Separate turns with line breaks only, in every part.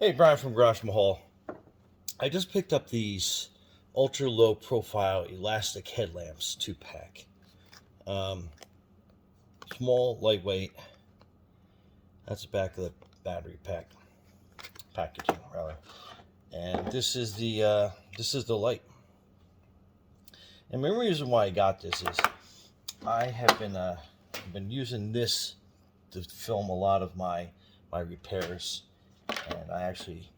Hey, Brian from Garage Mahal. I just picked up these ultra low profile elastic headlamps 2-pack. Um, Small, lightweight. That's the back of the battery packaging rather. And this is the light. And the main reason why I got this is I have been using this to film a lot of my repairs, and I actually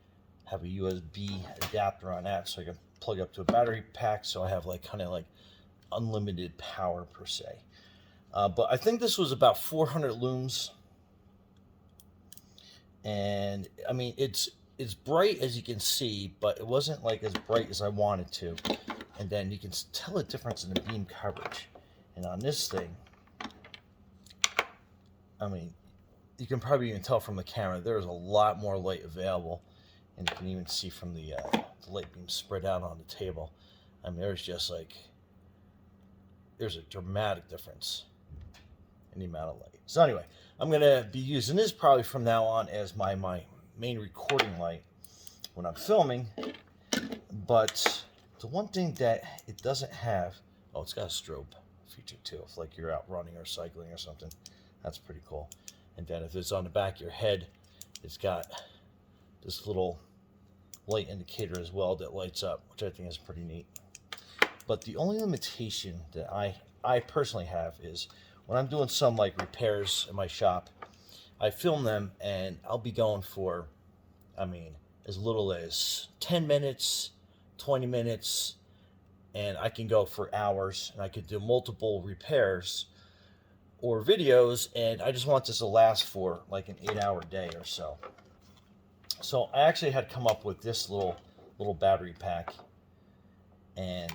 have a USB adapter on that, so I can plug up to a battery pack, so I have kind of unlimited power per se. But I think this was about 400 looms, and I mean it's bright as you can see, but it wasn't as bright as I wanted to. And then you can tell the difference in the beam coverage. And on this thing, I mean, you can probably even tell from the camera there's a lot more light available, and you can even see from the light beam spread out on the table. I mean, there's a dramatic difference in the amount of light. So anyway, I'm gonna be using this probably from now on as my main recording light when I'm filming. But the one thing that it doesn't have, it's got a strobe feature too, if you're out running or cycling or something. That's pretty cool. And then if it's on the back of your head, it's got this little light indicator as well that lights up, which I think is pretty neat. But the only limitation that I personally have is when I'm doing some repairs in my shop, I film them and I'll be going for, as little as 10 minutes, 20 minutes, and I can go for hours, and I could do multiple repairs or videos, and I just want this to last for an 8-hour day or so. So I actually had come up with this little battery pack, and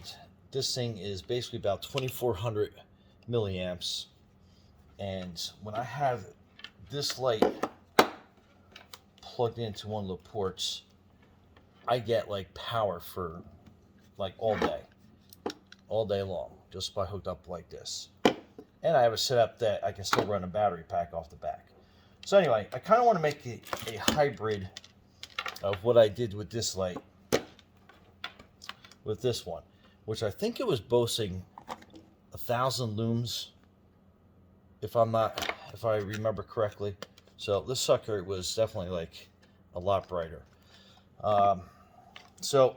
this thing is basically about 2400 milliamps. And when I have this light plugged into one of the ports, I get power for all day long, just by hooked up like this. And I have a setup that I can still run a battery pack off the back. So anyway, I kind of want to make a hybrid of what I did with this light with this one, which I think it was boasting 1,000 looms, if I remember correctly. So this sucker was definitely a lot brighter. So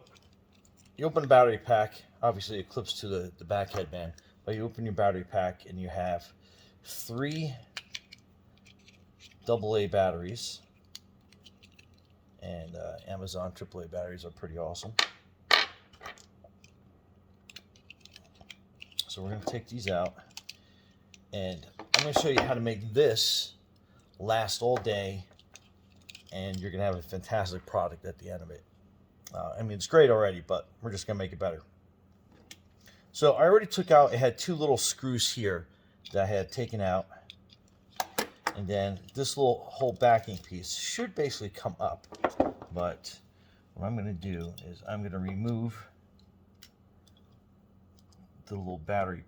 you open the battery pack. Obviously it clips to the back headband, but you open your battery pack and you have 3 AA batteries, and Amazon AAA batteries are pretty awesome. So we're going to take these out, and I'm going to show you how to make this last all day, and you're going to have a fantastic product at the end of it. It's great already, but we're just going to make it better. So I already took out, it had 2 little screws here that I had taken out. And then this little whole backing piece should basically come up. But what I'm going to do is I'm going to remove the little battery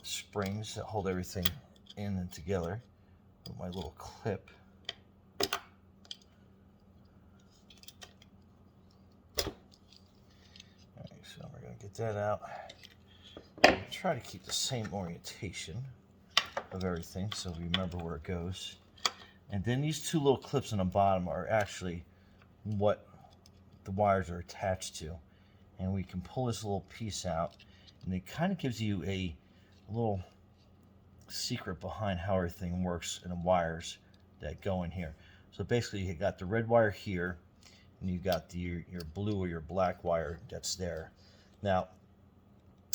springs that hold everything in and together with my little clip. Alright, so we're going to get that out. Try to keep the same orientation of everything so we remember where it goes. And then these 2 little clips on the bottom are actually what the wires are attached to. And we can pull this little piece out, and it kind of gives you a little secret behind how everything works and the wires that go in here. So basically you got the red wire here, and you got your blue or your black wire that's there. Now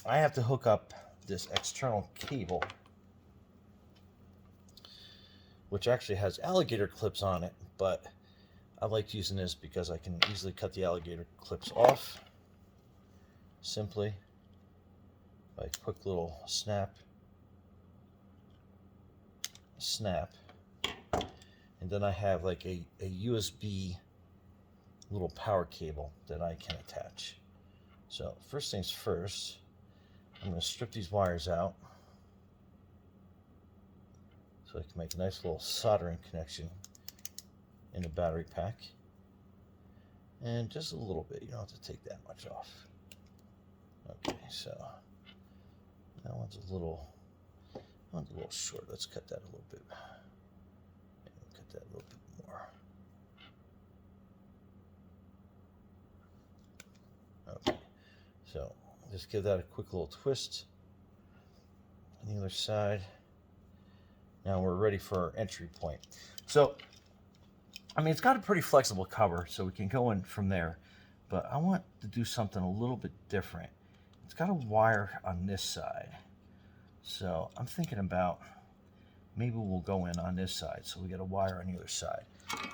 I have to hook up this external cable, which actually has alligator clips on it, but I like using this because I can easily cut the alligator clips off simply by a quick little snap, and then I have a USB little power cable that I can attach. So first things first, I'm going to strip these wires out so I can make a nice little soldering connection in the battery pack. And just a little bit. You don't have to take that much off. Okay, so that one's a little short. Let's cut that a little bit. Cut that a little bit more. Okay, so just give that a quick little twist on the other side. Now we're ready for our entry point. So, I mean, it's got a pretty flexible cover, so we can go in from there. But I want to do something a little bit different. It's got a wire on this side. So I'm thinking about maybe we'll go in on this side. So we got a wire on the other side.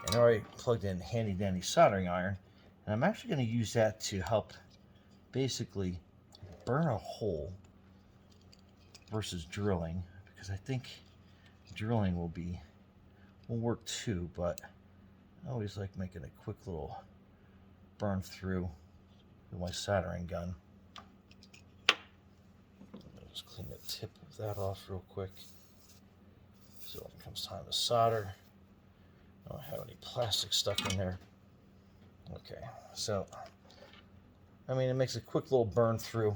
And I already plugged in handy dandy soldering iron. And I'm actually going to use that to help basically burn a hole versus drilling. Because I think drilling will work too, but I always like making a quick little burn through with my soldering gun. I'll just clean the tip of that off real quick. So when it comes time to solder, I don't have any plastic stuck in there. Okay, so I mean, it makes a quick little burn through,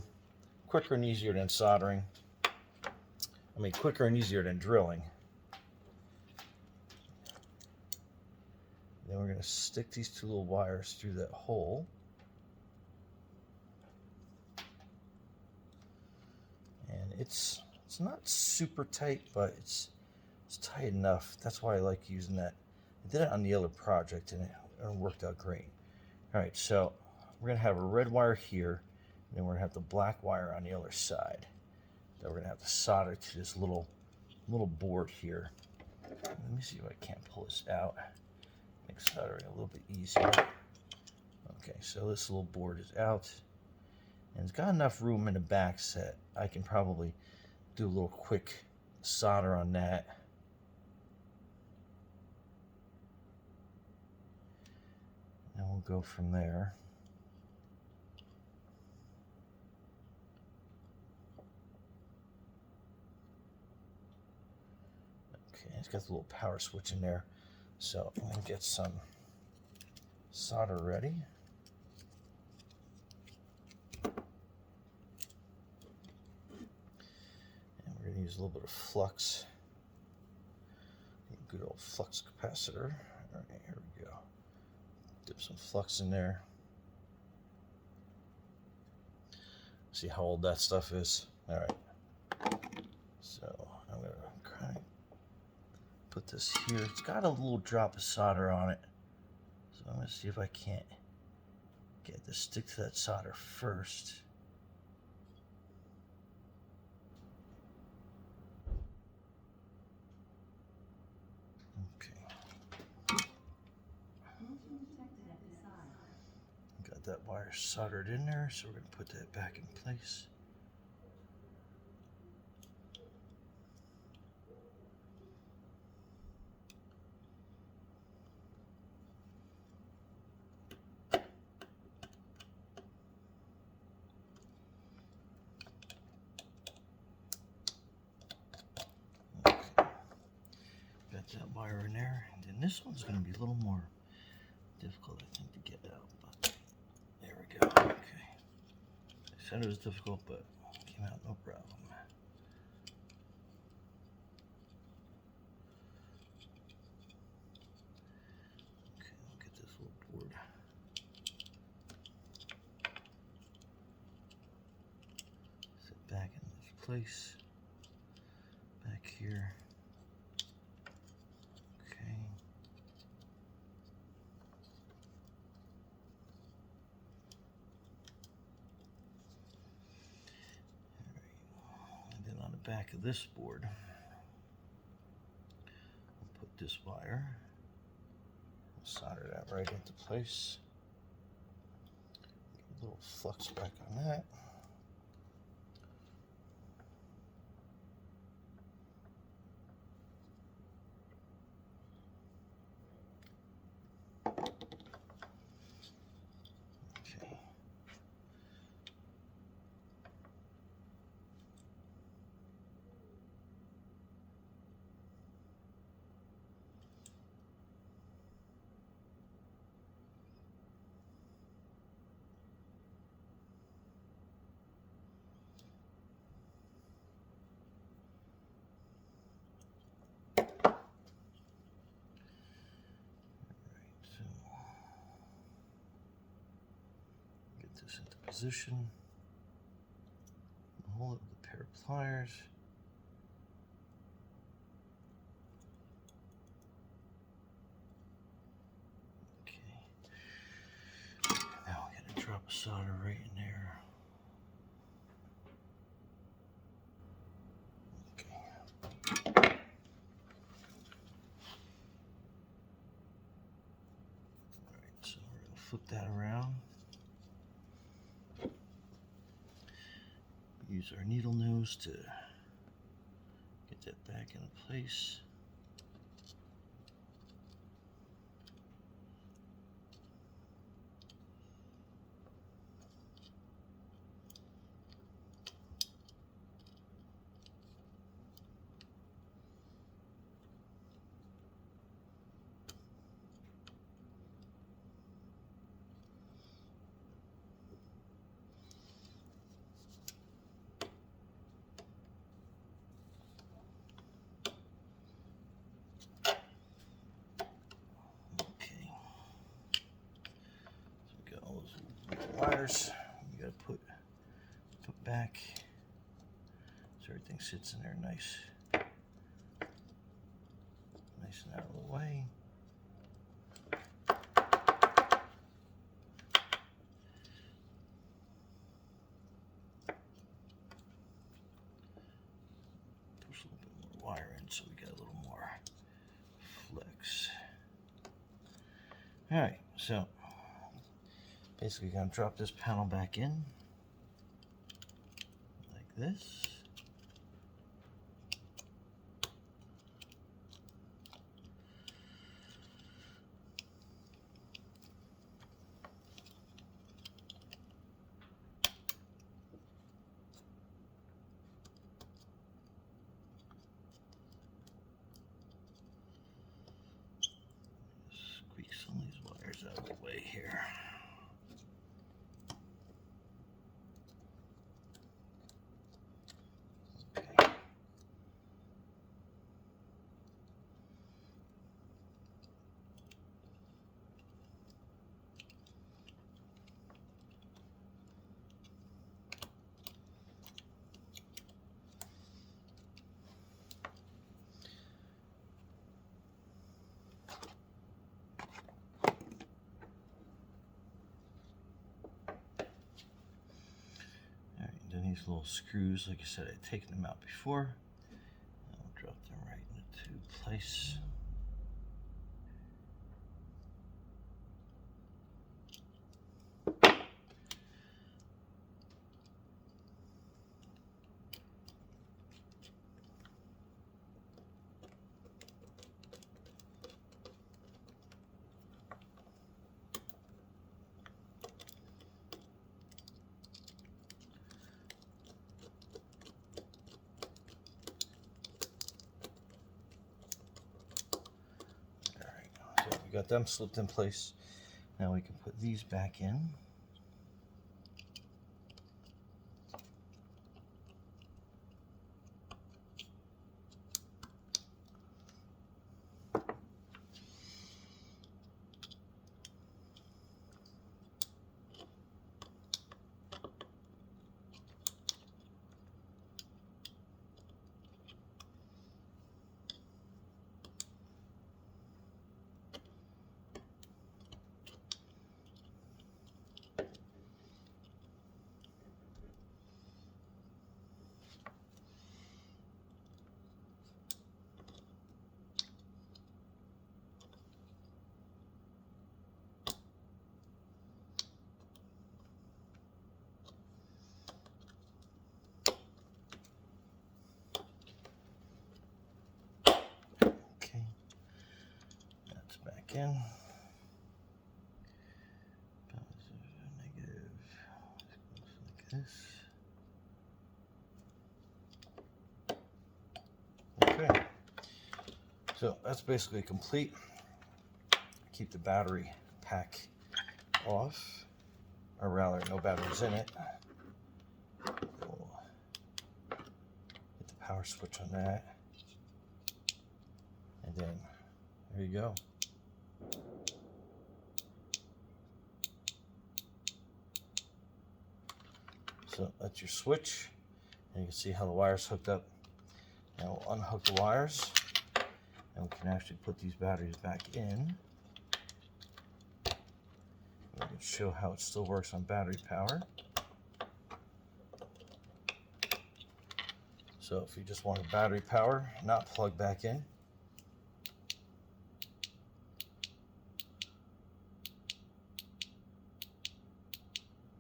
quicker and easier than soldering. I mean, quicker and easier than drilling. Then we're going to stick these two little wires through that hole. And it's not super tight, but it's tight enough. That's why I like using that. I did it on the other project and it worked out great. All right, so we're going to have a red wire here, and then we're going to have the black wire on the other side. Then we're going to have to solder to this little board here. Let me see if I can't pull this out. Make soldering a little bit easier. Okay, so this little board is out, and it's got enough room in the back set. I can probably do a little quick solder on that. And we'll go from there. Okay, it's got the little power switch in there. So I'm going to get some solder ready. And we're going to use a little bit of flux. Good old flux capacitor. All right, here we go. Dip some flux in there. See how old that stuff is. All right. So I'm going to kind of put this here. It's got a little drop of solder on it. So I'm going to see if I can't get this stick to that solder first. Okay. Got that wire soldered in there, so we're going to put that back in place. That wire in there, and then this one's going to be a little more difficult, I think, to get out, but there we go. Okay, I said it was difficult, but it came out no problem. Okay, I'll get this little board. Sit back in this place, back here. Back of this board, I'll put this wire, solder that right into place, get a little flux back on that. Okay. this into position. Hold it with a pair of pliers. Okay. Now we're going to drop a solder right in there. Okay. Alright, so we're going to flip that around. Use our needle nose to get that back into place. Wires you gotta put back so everything sits in there nice and out of the way. Push a little bit more wire in so we get a little more flex. Alright, so basically, going to drop this panel back in like this. Squeak some of these wires out of the way here. These little screws, like I said, I'd taken them out before. I'll drop them right into place. Got them slipped in place. Now we can put these back in. In. Positive, negative, like this. Okay, so that's basically complete. Keep the battery pack off, or rather, no batteries in it. We'll hit the power switch on that, and then there you go. So that's your switch, and you can see how the wire's hooked up. Now we'll unhook the wires, and we can actually put these batteries back in. We can show how it still works on battery power. So if you just want a battery power, not plug back in.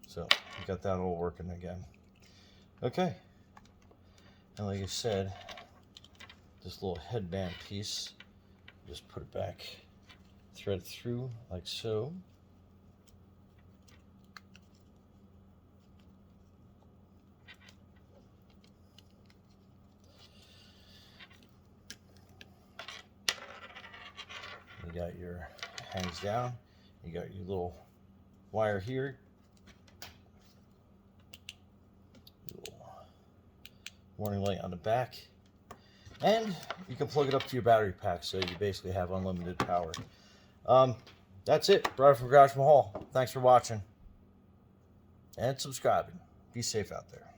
So you got that all working again. Okay. And like I said, this little headband piece, just put it back, thread it through like so. You got your hangs down, you got your little wire here, little warning light on the back, and you can plug it up to your battery pack, so you basically have unlimited power. That's it. Brought it from Garage Mahal. Thanks for watching and subscribing. Be safe out there.